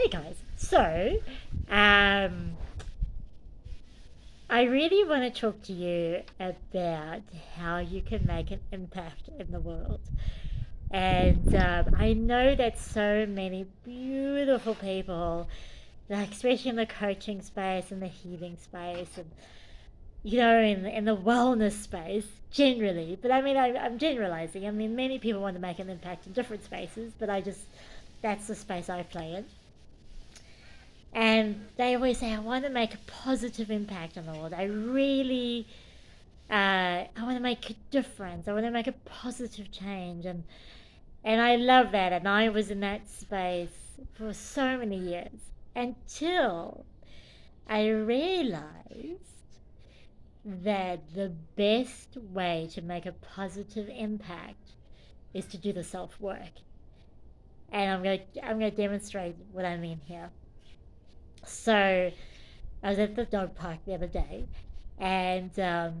guys. So, um, I really want to talk to you about how you can make an impact in the world. And I know that so many beautiful people, like especially in the coaching space and the healing space, and in the wellness space generally. But I mean, I'm generalizing. I mean, many people want to make an impact in different spaces, but that's the space I play in. And they always say, I want to make a positive impact on the world. I want to make a difference. I want to make a positive change. And I love that. And I was in that space for so many years until I realized that the best way to make a positive impact is to do the self work. And I'm going to demonstrate what I mean here. So I was at the dog park the other day, and I'd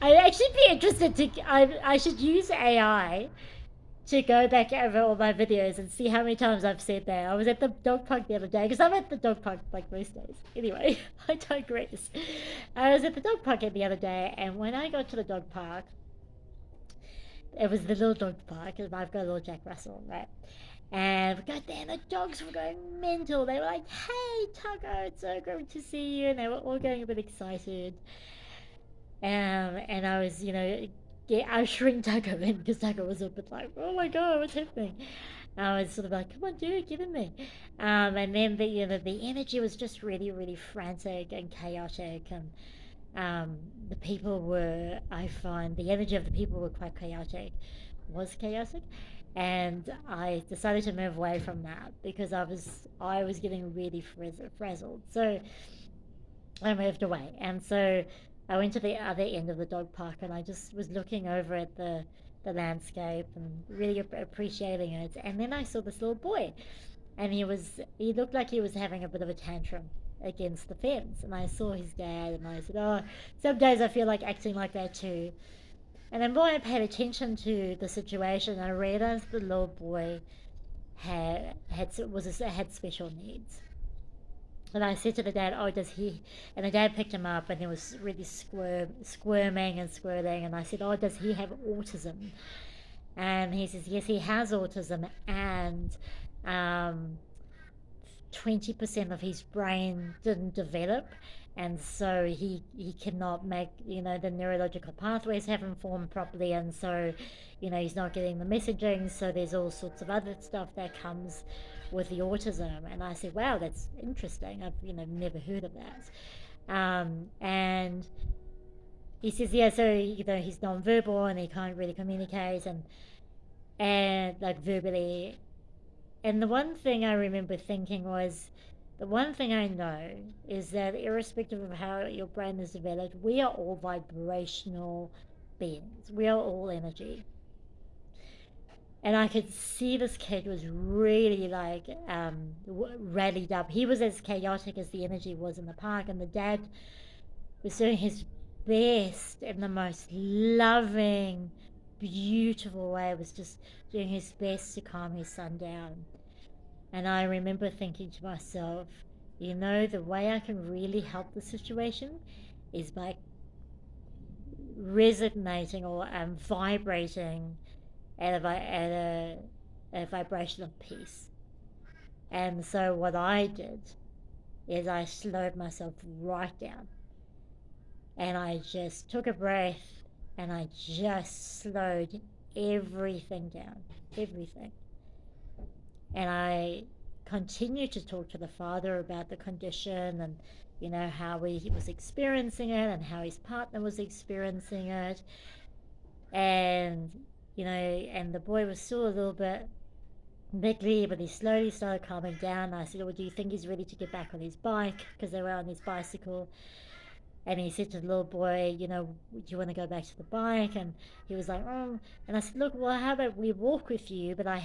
actually be interested to. I should use AI to go back over all my videos and see how many times I've said that. I was at the dog park the other day because I'm at the dog park like most days. Anyway, I digress. I was at the dog park the other day, and when I got to the dog park, it was the little dog park, and I've got a little Jack Russell, right? And we got there, and the dogs were going mental. They were like, "Hey, Tugger, it's so great to see you," and they were all getting a bit excited. And I was, ushering Tugger in because Tugger was a bit like, "Oh my god, what's happening?" I was sort of like, "Come on, dude, get in there." And then the energy was just really, really frantic and chaotic, and the people were, I find the energy of the people were quite chaotic, was chaotic, and I decided to move away from that because I was getting really frazzled. So I moved away, and so I went to the other end of the dog park, and I just was looking over at the landscape and really appreciating it. And then I saw this little boy, and he looked like he was having a bit of a tantrum against the fence. And I saw his dad, and I said, "Oh, some days I feel like acting like that too." And then when I paid attention to the situation, I realized the little boy had special needs. And I said to the dad, "Oh, does he?" And the dad picked him up, and he was really squirming and squirting. And I said, "Oh, does he have autism?" And he says, "Yes, he has autism, and um, 20% of his brain didn't develop, and so he cannot make, the neurological pathways haven't formed properly, and so he's not getting the messaging, so there's all sorts of other stuff that comes with the autism." And I said, "Wow, that's interesting. I've never heard of that." And he says, "Yeah, so he's non-verbal and he can't really communicate, and like verbally." And the one thing I remember thinking was, the one thing I know is that irrespective of how your brain is developed, we are all vibrational beings. We are all energy. And I could see this kid was really like rallied up. He was as chaotic as the energy was in the park, and the dad was doing his best in the most loving, beautiful way. Was just doing his best to calm his son down. And I remember thinking to myself, the way I can really help the situation is by resonating or vibrating at a vibration of peace. And so what I did is I slowed myself right down, and I just took a breath, and I just slowed everything down, everything. And I continued to talk to the father about the condition, and how he was experiencing it and how his partner was experiencing it. And and the boy was still a little bit niggly, but he slowly started calming down. I said, "Well, do you think he's ready to get back on his bike?" Because they were on his bicycle. And he said to the little boy, "Do you want to go back to the bike?" And he was like, "Oh." And I said, "Look, well, how about we walk with you? But I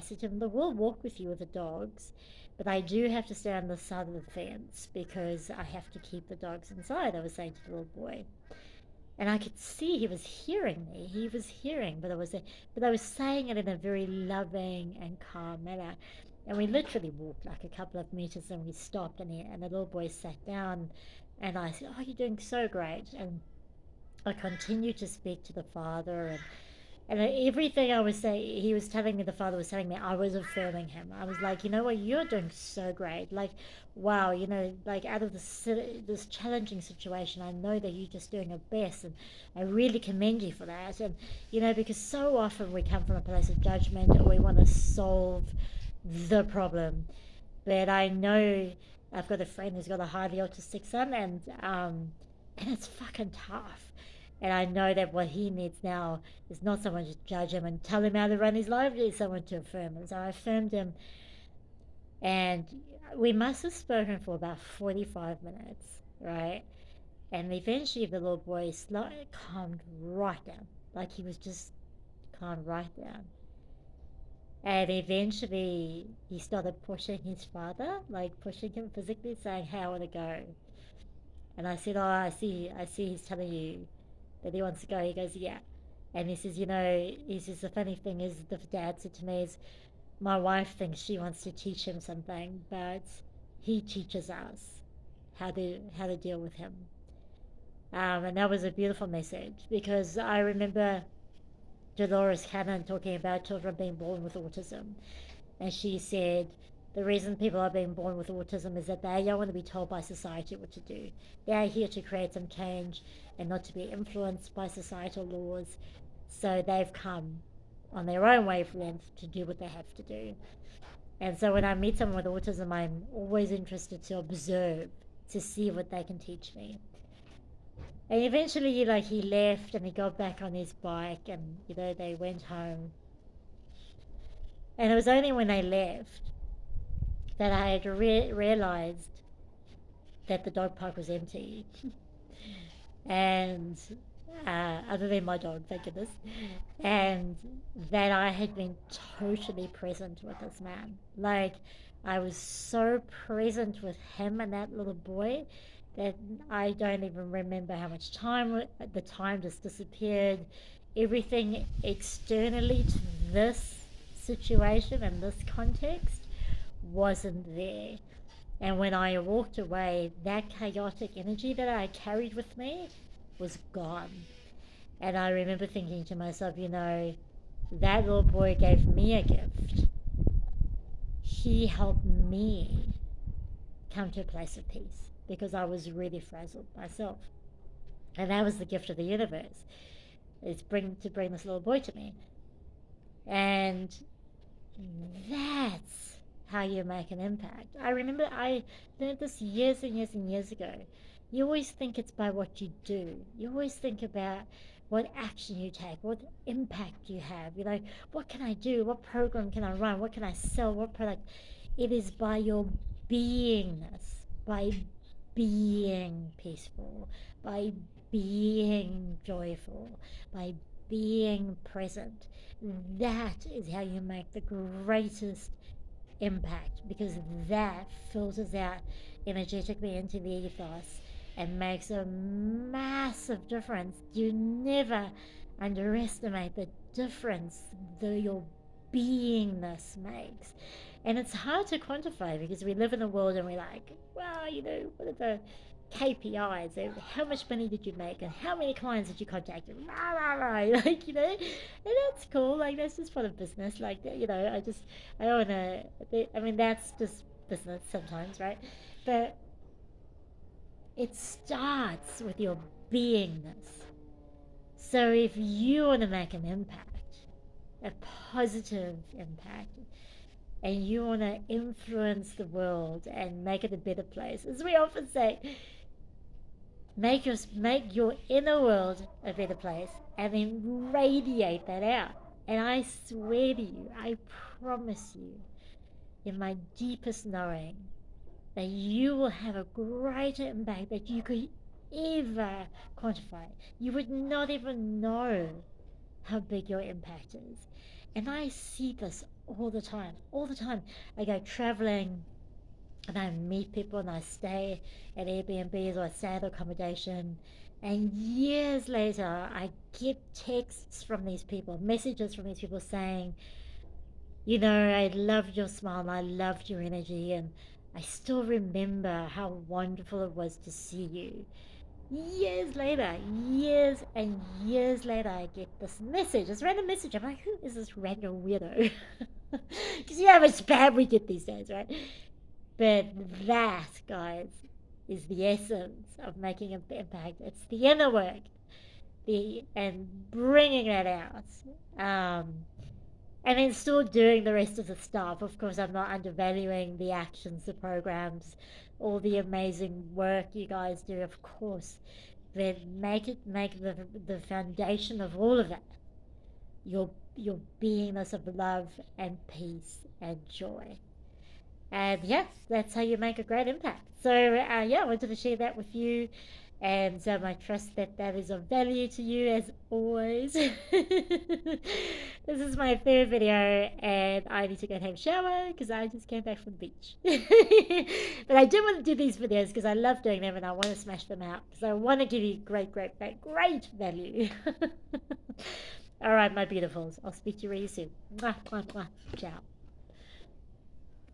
said to him, "Look, we'll walk with you with the dogs, but I do have to stay on the side of the fence because I have to keep the dogs inside," I was saying to the little boy. And I could see he was hearing me. He was hearing, but I was saying it in a very loving and calm manner. And we literally walked like a couple of meters and we stopped and the little boy sat down and I said, "Oh, you're doing so great." And I continued to speak to the father and everything I was saying, he was telling me, the father was telling me, I was affirming him. I was like, you know what, you're doing so great. Like, wow, like out of this challenging situation, I know that you're just doing your best, and I really commend you for that. And because so often we come from a place of judgment and we want to solve the problem, but I know I've got a friend who's got a highly autistic son, and it's fucking tough. And I know that what he needs now is not someone to judge him and tell him how to run his life, it's someone to affirm him. So I affirmed him, and we must have spoken for about 45 minutes, right? And eventually the little boy calmed right down. Like he was just calmed right down. And eventually he started pushing his father, like pushing him physically, saying, "Hey, I want to go." And I said, "Oh, I see he's telling you that he wants to go." He goes, "Yeah." And he says, he says, "The funny thing is, the dad said to me is, my wife thinks she wants to teach him something, but he teaches us how to deal with him." And that was a beautiful message, because I remember Dolores Cannon talking about children being born with autism. And she said the reason people are being born with autism is that they don't want to be told by society what to do. They are here to create some change and not to be influenced by societal laws. So they've come on their own wavelength to do what they have to do. And so when I meet someone with autism, I'm always interested to observe, to see what they can teach me. And eventually, like, he left and he got back on his bike, and they went home. And it was only when they left that I had realized that the dog park was empty. And other than my dog, thank goodness. And that I had been totally present with this man. Like, I was so present with him and that little boy that I don't even remember how much time, the time just disappeared. Everything externally to this situation and this context wasn't there. And when I walked away, that chaotic energy that I carried with me was gone. And I remember thinking to myself, that little boy gave me a gift. He helped me come to a place of peace because I was really frazzled myself. And that was the gift of the universe, is to bring this little boy to me. And that's how you make an impact. I remember I learned this years and years and years ago. You always think it's by what you do. You always think about what action you take, what impact you have. What can I do? What program can I run? What can I sell? What product? It is by your beingness, by being peaceful, by being joyful, by being present. That is how you make the greatest impact, because that filters out energetically into the ethos and makes a massive difference. You never underestimate the difference that your beingness makes. And it's hard to quantify because we live in a world and we're like, well, what are the KPIs? How much money did you make? And how many clients did you contact? And rah, rah, rah. And that's cool. Like, that's just part of business. Like, I don't want to, I mean, that's just business sometimes, right? But it starts with your beingness. So if you want to make an impact, a positive impact, and you want to influence the world and make it a better place, as we often say, make your inner world a better place and then radiate that out. And I swear to you, I promise you, in my deepest knowing, that you will have a greater impact that you could ever quantify. You would not even know how big your impact is. And I see this all the time. All the time. I go traveling and I meet people and I stay at Airbnbs or I stay at accommodation. And years later, I get texts from these people, messages from these people saying, You know, I loved your smile and I loved your energy, and I still remember how wonderful it was to see you. Years later, years and years later, I get this message, this random message. I'm like, who is this random weirdo? Because you know how much spam we get these days, right? But that, guys, is the essence of making an impact. It's the inner work, and bringing that out. Um, and then still doing the rest of the stuff. Of course, I'm not undervaluing the actions, the programs, all the amazing work you guys do, of course. But make the foundation of all of that your beingness of love and peace and joy. And yes, that's how you make a great impact. So yeah, I wanted to share that with you, and I trust that that is of value to you as always. This is my third video, and I need to go and have a shower because I just came back from the beach. But I do want to do these videos because I love doing them, and I want to smash them out because I want to give you great, great, great, great value. All right, my beautifuls. I'll speak to you really soon. Mwah, mwah, mwah. Ciao.